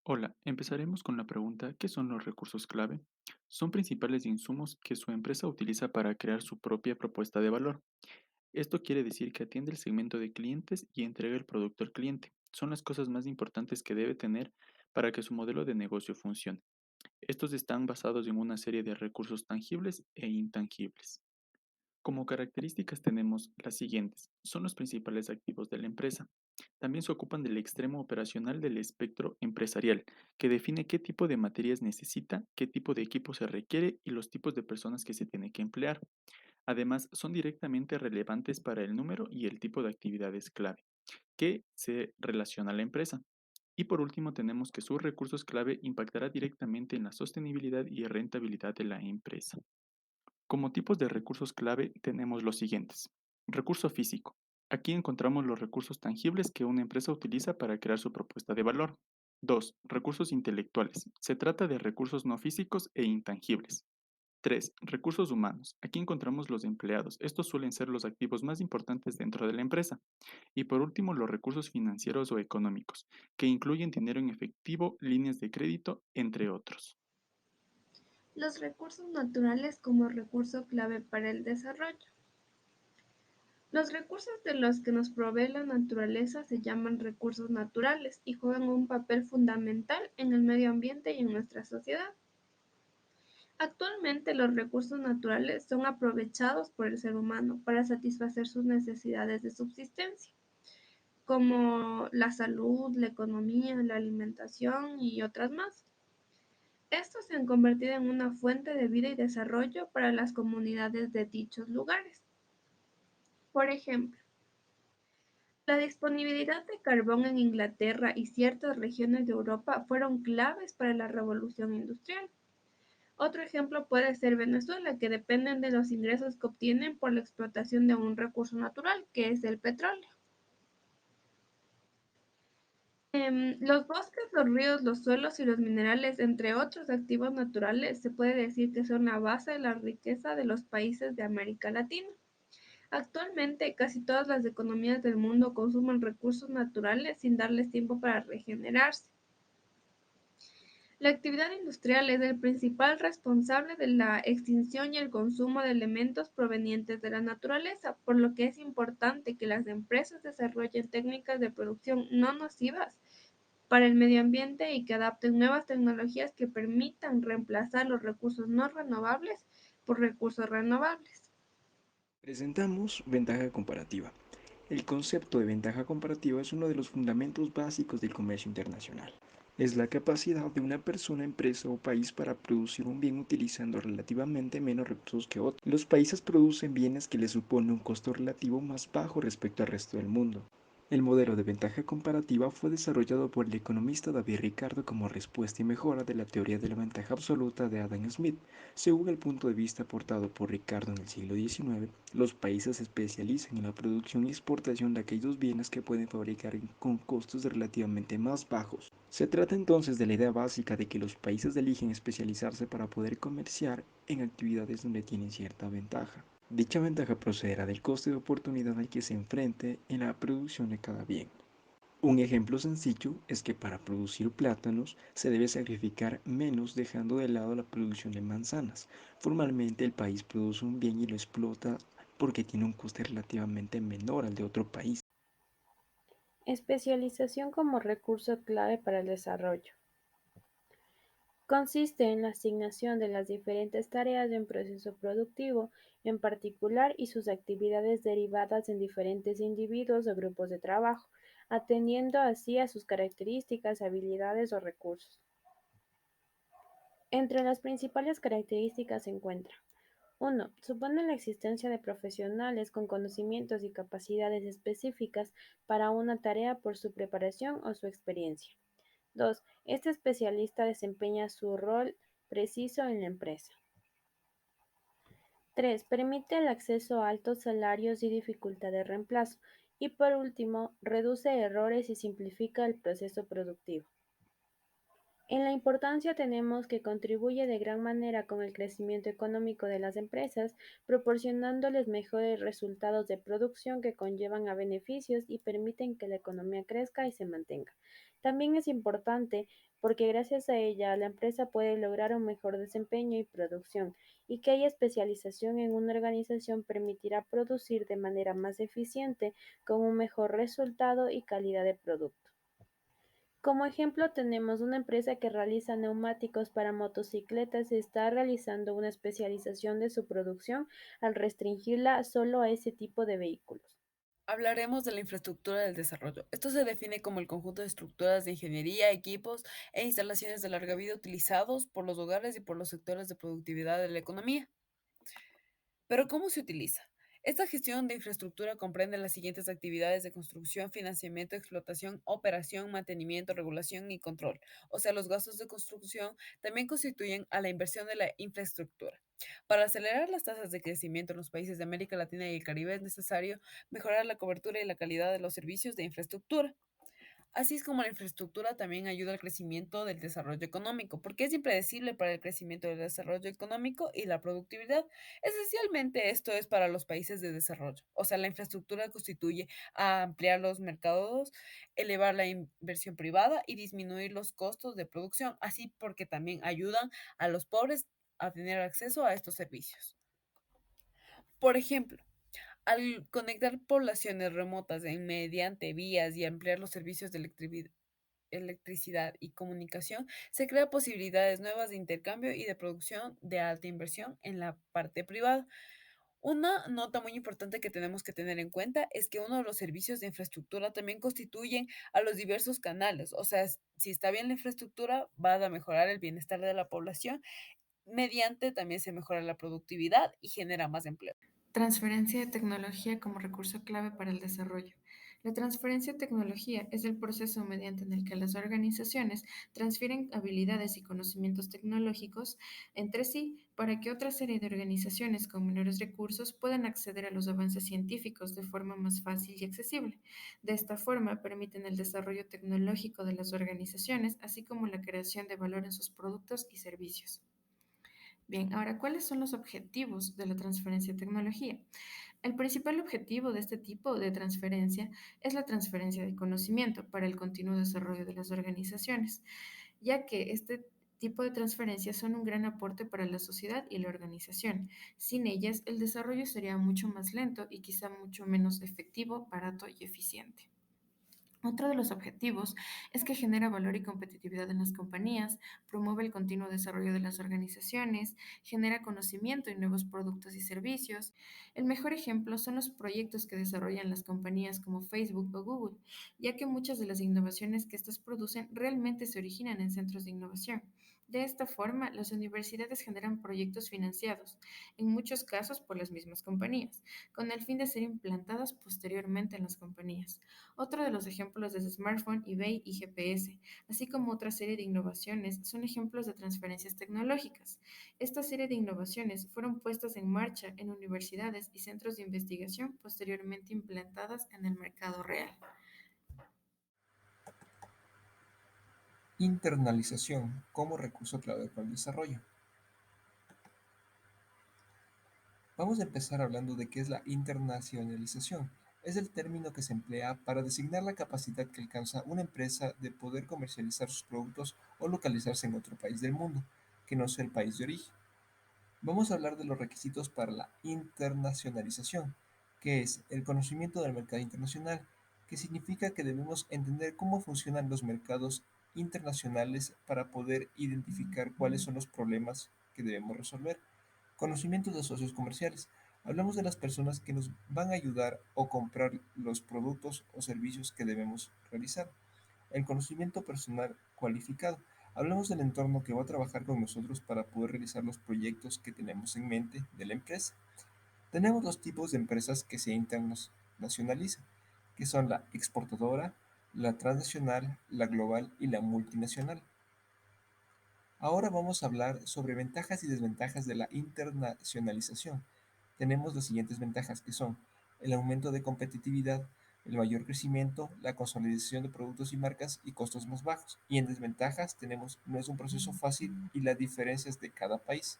Hola, empezaremos con la pregunta: ¿qué son los recursos clave? Son principales insumos que su empresa utiliza para crear su propia propuesta de valor. Esto quiere decir que atiende el segmento de clientes y entrega el producto al cliente. Son las cosas más importantes que debe tener para que su modelo de negocio funcione. Estos están basados en una serie de recursos tangibles e intangibles. Como características tenemos las siguientes: son los principales activos de la empresa. También se ocupan del extremo operacional del espectro empresarial, que define qué tipo de materias necesita, qué tipo de equipo se requiere y los tipos de personas que se tiene que emplear. Además, son directamente relevantes para el número y el tipo de actividades clave que se relaciona a la empresa. Y por último, tenemos que sus recursos clave impactará directamente en la sostenibilidad y rentabilidad de la empresa. Como tipos de recursos clave tenemos los siguientes. Recurso físico. Aquí encontramos los recursos tangibles que una empresa utiliza para crear su propuesta de valor. 2. Recursos intelectuales. Se trata de recursos no físicos e intangibles. 3. Recursos humanos. Aquí encontramos los empleados. Estos suelen ser los activos más importantes dentro de la empresa. Y por último, los recursos financieros o económicos, que incluyen dinero en efectivo, líneas de crédito, entre otros. Los recursos naturales como recurso clave para el desarrollo. Los recursos de los que nos provee la naturaleza se llaman recursos naturales y juegan un papel fundamental en el medio ambiente y en nuestra sociedad. Actualmente los recursos naturales son aprovechados por el ser humano para satisfacer sus necesidades de subsistencia, como la salud, la economía, la alimentación y otras más. Estos se han convertido en una fuente de vida y desarrollo para las comunidades de dichos lugares. Por ejemplo, la disponibilidad de carbón en Inglaterra y ciertas regiones de Europa fueron claves para la revolución industrial. Otro ejemplo puede ser Venezuela, que dependen de los ingresos que obtienen por la explotación de un recurso natural, que es el petróleo. Los bosques, los ríos, los suelos y los minerales, entre otros activos naturales, se puede decir que son la base de la riqueza de los países de América Latina. Actualmente, casi todas las economías del mundo consumen recursos naturales sin darles tiempo para regenerarse. La actividad industrial es el principal responsable de la extinción y el consumo de elementos provenientes de la naturaleza, por lo que es importante que las empresas desarrollen técnicas de producción no nocivas para el medio ambiente y que adapten nuevas tecnologías que permitan reemplazar los recursos no renovables por recursos renovables. Presentamos ventaja comparativa. El concepto de ventaja comparativa es uno de los fundamentos básicos del comercio internacional. Es la capacidad de una persona, empresa o país para producir un bien utilizando relativamente menos recursos que otros. Los países producen bienes que les supone un costo relativo más bajo respecto al resto del mundo. El modelo de ventaja comparativa fue desarrollado por el economista David Ricardo como respuesta y mejora de la teoría de la ventaja absoluta de Adam Smith. Según el punto de vista aportado por Ricardo en el siglo XIX, los países se especializan en la producción y exportación de aquellos bienes que pueden fabricar con costos relativamente más bajos. Se trata entonces de la idea básica de que los países eligen especializarse para poder comerciar en actividades donde tienen cierta ventaja. Dicha ventaja procederá del coste de oportunidad al que se enfrente en la producción de cada bien. Un ejemplo sencillo es que para producir plátanos se debe sacrificar menos dejando de lado la producción de manzanas. Formalmente el país produce un bien y lo explota porque tiene un coste relativamente menor al de otro país. Especialización como recurso clave para el desarrollo. Consiste en la asignación de las diferentes tareas de un proceso productivo en particular y sus actividades derivadas en diferentes individuos o grupos de trabajo, atendiendo así a sus características, habilidades o recursos. Entre las principales características se encuentra: 1. Supone la existencia de profesionales con conocimientos y capacidades específicas para una tarea por su preparación o su experiencia. 2. Este especialista desempeña su rol preciso en la empresa. 3. Permite el acceso a altos salarios y dificultad de reemplazo. Y por último, reduce errores y simplifica el proceso productivo. En la importancia tenemos que contribuye de gran manera con el crecimiento económico de las empresas, proporcionándoles mejores resultados de producción que conllevan a beneficios y permiten que la economía crezca y se mantenga. También es importante porque gracias a ella la empresa puede lograr un mejor desempeño y producción, y que haya especialización en una organización permitirá producir de manera más eficiente con un mejor resultado y calidad de producto. Como ejemplo, tenemos una empresa que realiza neumáticos para motocicletas y está realizando una especialización de su producción al restringirla solo a ese tipo de vehículos. Hablaremos de la infraestructura del desarrollo. Esto se define como el conjunto de estructuras de ingeniería, equipos e instalaciones de larga vida utilizados por los hogares y por los sectores de productividad de la economía. Pero ¿cómo se utiliza? Esta gestión de infraestructura comprende las siguientes actividades de construcción, financiamiento, explotación, operación, mantenimiento, regulación y control. O sea, los gastos de construcción también constituyen a la inversión de la infraestructura. Para acelerar las tasas de crecimiento en los países de América Latina y el Caribe es necesario mejorar la cobertura y la calidad de los servicios de infraestructura. Así es como la infraestructura también ayuda al crecimiento del desarrollo económico, porque es impredecible para el crecimiento del desarrollo económico y la productividad. Esencialmente esto es para los países de desarrollo. O sea, la infraestructura constituye a ampliar los mercados, elevar la inversión privada y disminuir los costos de producción, así porque también ayudan a los pobres a tener acceso a estos servicios. Por ejemplo, al conectar poblaciones remotas mediante vías y ampliar los servicios de electricidad y comunicación, se crean posibilidades nuevas de intercambio y de producción de alta inversión en la parte privada. Una nota muy importante que tenemos que tener en cuenta es que uno de los servicios de infraestructura también constituyen a los diversos canales. O sea, si está bien la infraestructura, va a mejorar el bienestar de la población. Mediante también se mejora la productividad y genera más empleo. Transferencia de tecnología como recurso clave para el desarrollo. La transferencia de tecnología es el proceso mediante el que las organizaciones transfieren habilidades y conocimientos tecnológicos entre sí para que otra serie de organizaciones con menores recursos puedan acceder a los avances científicos de forma más fácil y accesible. De esta forma, permiten el desarrollo tecnológico de las organizaciones, así como la creación de valor en sus productos y servicios. Bien, ahora, ¿cuáles son los objetivos de la transferencia de tecnología? El principal objetivo de este tipo de transferencia es la transferencia de conocimiento para el continuo desarrollo de las organizaciones, ya que este tipo de transferencias son un gran aporte para la sociedad y la organización. Sin ellas, el desarrollo sería mucho más lento y quizá mucho menos efectivo, barato y eficiente. Otro de los objetivos es que genera valor y competitividad en las compañías, promueve el continuo desarrollo de las organizaciones, genera conocimiento y nuevos productos y servicios. El mejor ejemplo son los proyectos que desarrollan las compañías como Facebook o Google, ya que muchas de las innovaciones que éstas producen realmente se originan en centros de innovación. De esta forma, las universidades generan proyectos financiados, en muchos casos por las mismas compañías, con el fin de ser implantadas posteriormente en las compañías. Otro de los ejemplos es smartphone, eBay y GPS, así como otra serie de innovaciones, son ejemplos de transferencias tecnológicas. Esta serie de innovaciones fueron puestas en marcha en universidades y centros de investigación posteriormente implantadas en el mercado real. Internalización como recurso clave para el desarrollo. Vamos a empezar hablando de qué es la internacionalización. Es el término que se emplea para designar la capacidad que alcanza una empresa de poder comercializar sus productos o localizarse en otro país del mundo, que no sea el país de origen. Vamos a hablar de los requisitos para la internacionalización, que es el conocimiento del mercado internacional, que significa que debemos entender cómo funcionan los mercados internacionales para poder identificar cuáles son los problemas que debemos resolver. Conocimientos de socios comerciales. Hablamos de las personas que nos van a ayudar o comprar los productos o servicios que debemos realizar. El conocimiento personal cualificado. Hablamos del entorno que va a trabajar con nosotros para poder realizar los proyectos que tenemos en mente de la empresa. Tenemos dos tipos de empresas que se internacionalizan, que son la exportadora, la transnacional, la global y la multinacional. Ahora vamos a hablar sobre ventajas y desventajas de la internacionalización. Tenemos las siguientes ventajas que son el aumento de competitividad, el mayor crecimiento, la consolidación de productos y marcas y costos más bajos. Y en desventajas tenemos, no es un proceso fácil y las diferencias de cada país.